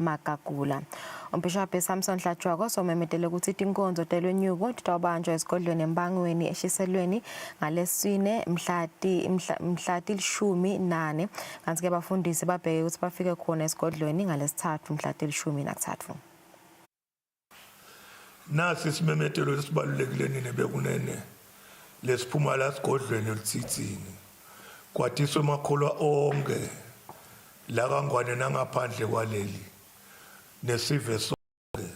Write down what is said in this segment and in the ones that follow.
Magagula. Umbishop Samson Hlatshwako somemetele ukuthi inkonzo telwenyuko titawubanjwa esigodlweni embangweni eshiselweni ngalesine mhlati 18 kanti ke bafundisi babheke ukuthi bafike khona esigodlweni ngalesithathu mhlati 13. Nasi simemetelo esibalulekile nebekunene lesiphuma la sigodlweni litsitsini kwatiswe makholwa onke la kangwane nangaphandle kwaleli nesive sonke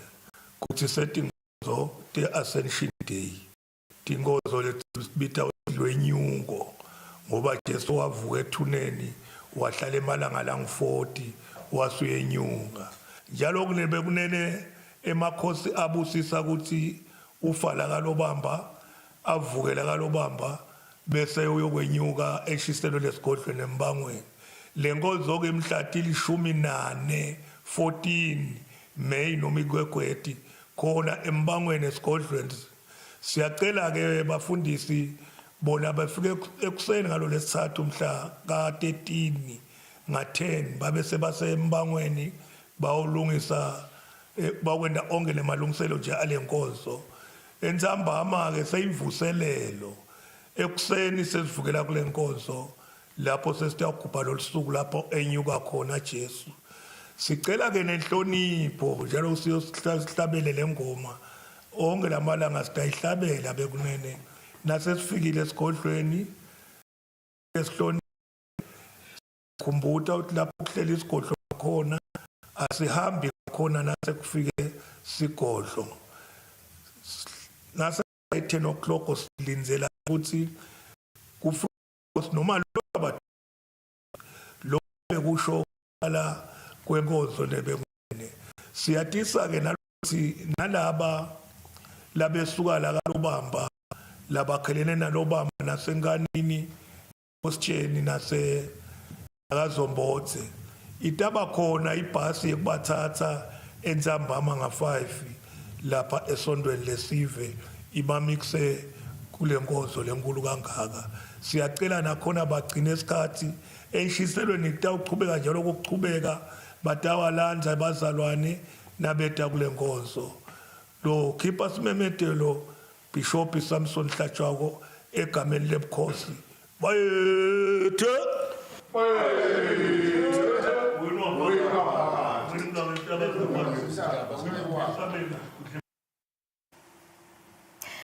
kuthi setingozo te Ascension Day tingozo lesibita lwenyuko ngoba Jesu wavuka ethuneni wahlala emalanga lang40 wasuyenyuka njalo kunebekunene emakhosi abusisa ukuthi ufala kalobamba avukela kalobamba bese uyokwenyuka eshiselo lesigodlweni embangweni lenkonzo ke mhlati 14 May noma igwegwedi khona embangweni esigodlweni siyacela ke bafundisi bona bafike ekuseni ngalo lesithathu mhla ka13 nga10 babe sebase embangweni bawulungisa bakwenda onke lemalungiselo nje alenkonzo entsambama ke seyivuselelo ekuseni sesivukela kule nkonzo lapho sesiyagubha losuku lapho enyuka khona Jesu sicela ke nenhlonipho njalo siyosihlabele lengoma onke lamalanga sitayihlabela bekunene nasesifikile esigodlweni esihlonipho khumbuta ukuthi lapho kuhlela isigodlo khona asihambi khona nasekufike sigodlo nase 10 o'clock silinzela ukuthi kufuze noma lo bekusho la kwenkonzo nebengene siyatisa ke nalokuthi nalaba labesuka la kalobamba labakhelene nalobamba nasenkanini ositsheni nase akazombotse itaba khona ibhasi yekubathatha entsambama nga5 lapha esondweni lesive ibamikse kule nkonzo lenkulu kangaka siyacela nakhona bagcine isikhathi eshiselweni kutawuqhubeka njalo kokuqhubeka batawalanza bazalwane nabeta kule nkonzo lo khipha simemetelo Bishop Samson Hlatshwako egameni lebukhosi bayethe